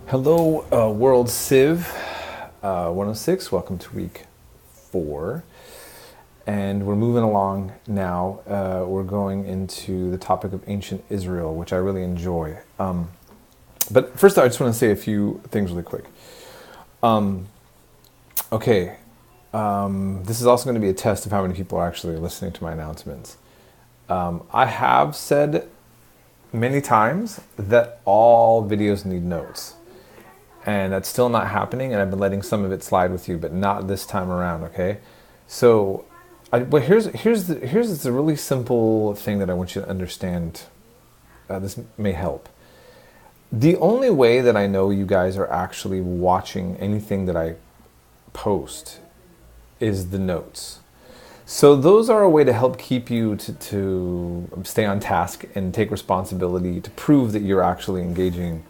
Hello, World Civ 106. Welcome to week 4. And we're moving along now. We're going into the topic of ancient Israel, which I really enjoy. But first, I just want to say a few things really quick. This is also going to be a test of how many people are actually listening to my announcements. I have said many times that all videos need notes. And that's still not happening, and I've been letting some of it slide with you, but not this time around, okay? So, but here's the really simple thing that I want you to understand. This may help. The only way that I know you guys are actually watching anything that I post is the notes. So those are a way to help keep you to stay on task and take responsibility to prove that you're actually engaging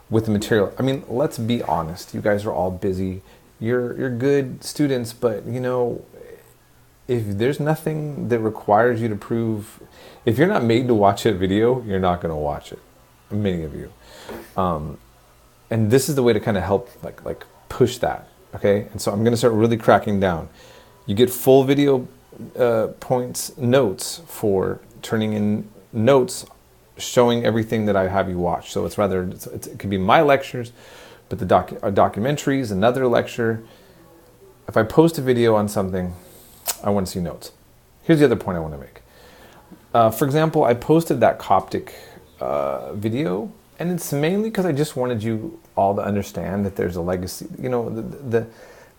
with the material. I mean, let's be honest. You guys are all busy. You're good students, but you know, if there's nothing that requires you to prove, if you're not made to watch a video, you're not going to watch it. Many of you, and this is the way to kind of help like push that. Okay, and so I'm going to start really cracking down. You get full video points notes for turning in notes showing everything that I have you watch. So it could be my lectures, but the documentaries, another lecture. If I post a video on something, I want to see notes. Here's the other point I want to make. For example, I posted that Coptic video, and it's mainly because I just wanted you all to understand that there's a legacy. You know, the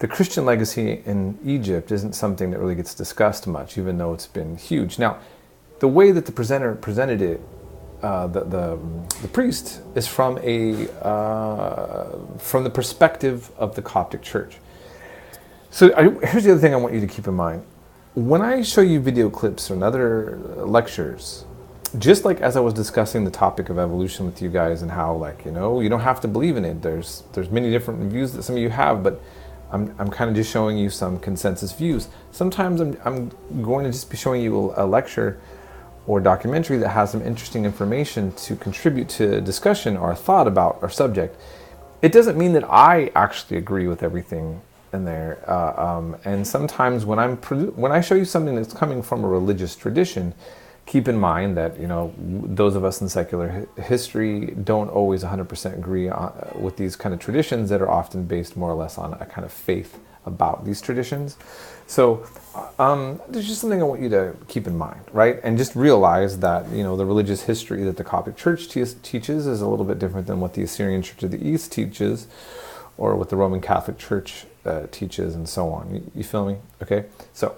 Christian legacy in Egypt isn't something that really gets discussed much, even though it's been huge. Now, the way that the presenter presented it, the priest is from the perspective of the Coptic Church. So here's the other thing I want you to keep in mind. When I show you video clips or other lectures, just like as I was discussing the topic of evolution with you guys and how, like, you know, you don't have to believe in it. There's many different views that some of you have, but I'm kind of just showing you some consensus views. Sometimes I'm going to just be showing you a lecture or documentary that has some interesting information to contribute to discussion or a thought about our subject. It doesn't mean that I actually agree with everything in there. And sometimes when I show you something that's coming from a religious tradition, keep in mind that, you know, those of us in secular history don't always 100% agree with these kind of traditions that are often based more or less on a kind of faith about these traditions. So there's just something I want you to keep in mind, right? And just realize that, you know, the religious history that the Coptic Church teaches is a little bit different than what the Assyrian Church of the East teaches, or what the Roman Catholic Church teaches, and so on. You feel me? Okay. So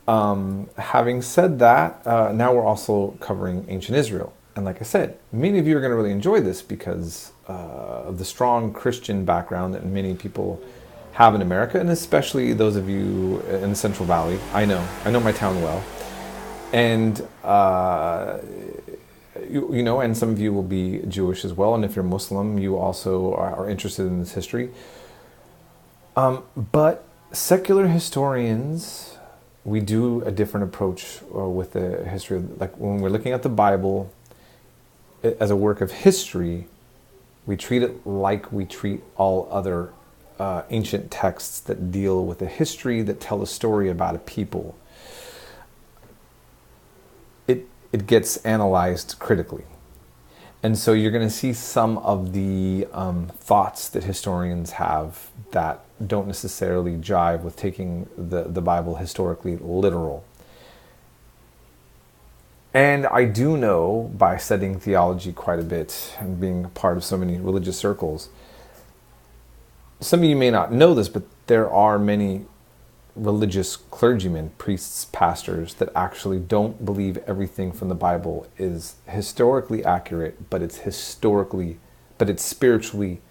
having said that, now we're also covering ancient Israel. And like I said, many of you are going to really enjoy this because of the strong Christian background that many people have in America, and especially those of you in the Central Valley. I know my town well. And, you know, and some of you will be Jewish as well. And if you're Muslim, you also are interested in this history. But secular historians, we do a different approach with the history. Like when we're looking at the Bible as a work of history, we treat it like we treat all other ancient texts that deal with a history, that tell a story about a people. It gets analyzed critically. And so you're going to see some of the thoughts that historians have that don't necessarily jive with taking the Bible historically literal. And I do know, by studying theology quite a bit and being a part of so many religious circles, some of you may not know this, but there are many religious clergymen, priests, pastors that actually don't believe everything from the Bible is historically accurate, but it's spiritually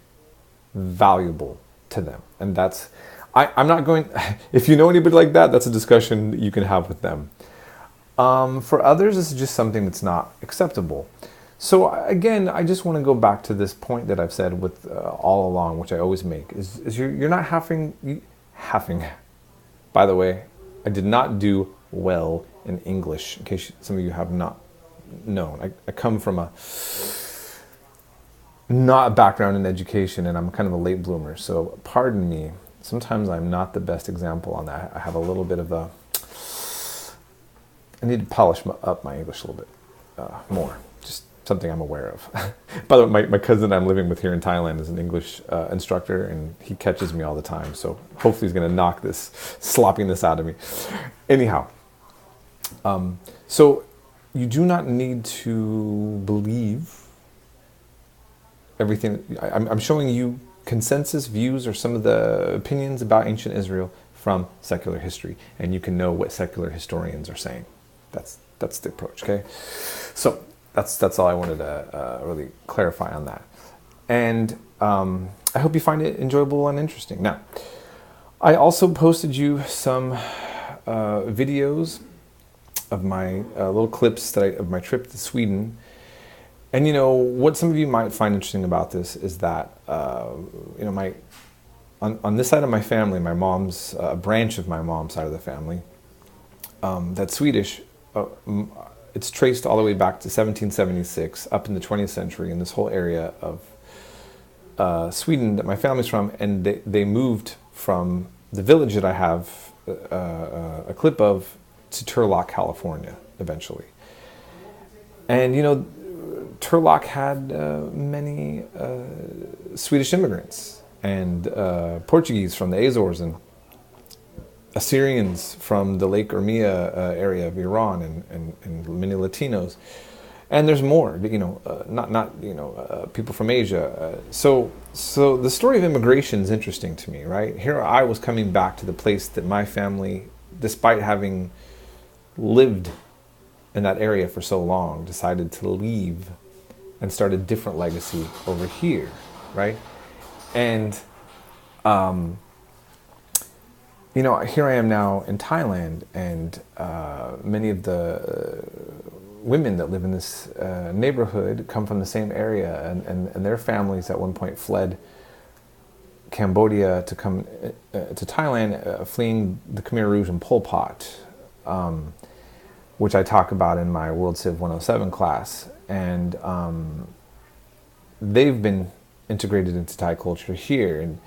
valuable to them. And that's, I'm not going, if you know anybody like that, that's a discussion that you can have with them. For others, this is just something that's not acceptable. So again, I just want to go back to this point that I've said with all along, which I always make, is you're not having. By the way, I did not do well in English, in case some of you have not known. I come from a not a background in education, and I'm kind of a late bloomer, so pardon me. Sometimes I'm not the best example on that. I have a little bit of a... I need to polish up my English a little bit more. Just something I'm aware of. By the way, my cousin I'm living with here in Thailand is an English instructor, and he catches me all the time. So hopefully he's going to knock this sloppiness out of me. Anyhow, so you do not need to believe everything. I'm showing you consensus views or some of the opinions about ancient Israel from secular history, and you can know what secular historians are saying. That's the approach, okay? So that's all I wanted to really clarify on that. And I hope you find it enjoyable and interesting. Now, I also posted you some videos of my little clips of my trip to Sweden. And you know, what some of you might find interesting about this is that, you know, on this side of my family, my mom's, branch of my mom's side of the family, that's Swedish, it's traced all the way back to 1776, up in the 20th century, in this whole area of Sweden that my family's from, and they moved from the village that I have a clip of to Turlock, California, eventually. And you know, Turlock had many Swedish immigrants and Portuguese from the Azores and Assyrians from the Lake Urmia area of Iran and many Latinos. And there's more, you know, people from Asia. So the story of immigration is interesting to me, right? Here I was coming back to the place that my family, despite having lived in that area for so long, decided to leave and start a different legacy over here, right? And, you know, here I am now in Thailand, and many of the women that live in this neighborhood come from the same area, and their families at one point fled Cambodia to come to Thailand, fleeing the Khmer Rouge and Pol Pot, which I talk about in my World Civ 107 class. And they've been integrated into Thai culture here, and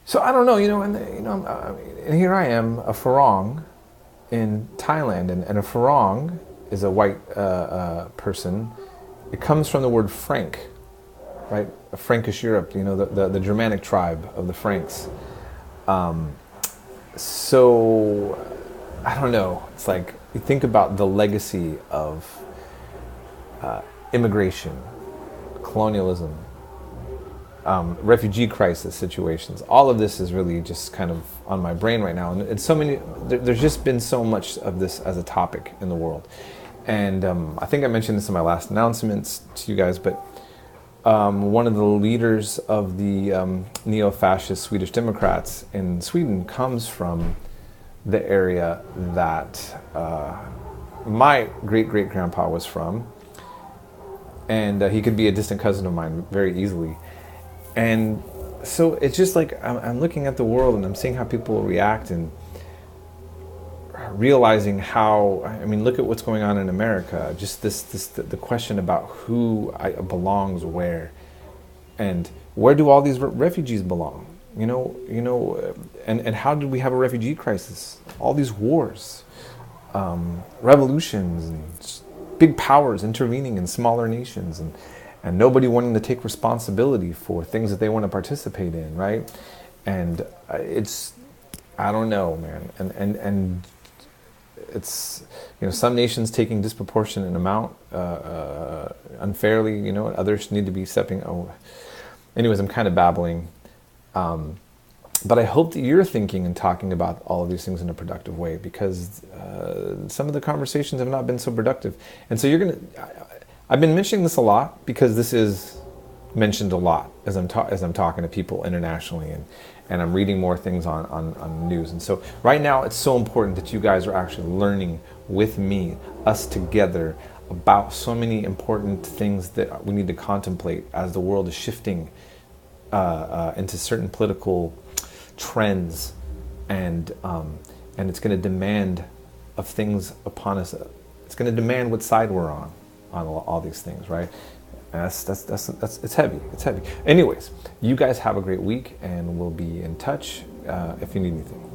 so I don't know, you know, and here I am, a Farang in Thailand, and a Farang is a white person. It comes from the word Frank, right? Frankish Europe, you know, the Germanic tribe of the Franks. So I don't know. It's like you think about the legacy of immigration, colonialism, refugee crisis situations. All of this is really just kind of on my brain right now, and it's so many. There's just been so much of this as a topic in the world, and I think I mentioned this in my last announcements to you guys. But one of the leaders of the neo-fascist Swedish Democrats in Sweden comes from the area that my great-great-grandpa was from, and he could be a distant cousin of mine very easily. And so it's just like I'm looking at the world, and I'm seeing how people react, and realizing how, I mean, look at what's going on in America. Just the question about who belongs where, and where do all these refugees belong? You know, and how did we have a refugee crisis? All these wars, revolutions, and big powers intervening in smaller nations, and nobody wanting to take responsibility for things that they want to participate in, right? And it's, I don't know, man. And it's, you know, some nations taking disproportionate amount unfairly, you know, and others need to be stepping. Oh, anyways, I'm kind of babbling. But I hope that you're thinking and talking about all of these things in a productive way, because some of the conversations have not been so productive. And so I've been mentioning this a lot because this is mentioned a lot as I'm talking to people internationally, and I'm reading more things on news. And so right now it's so important that you guys are actually learning with me, us together, about so many important things that we need to contemplate as the world is shifting into certain political trends, and it's going to demand of things upon us. It's going to demand what side we're on all these things, right? And that's it's heavy. It's heavy. Anyways, you guys have a great week, and we'll be in touch if you need anything.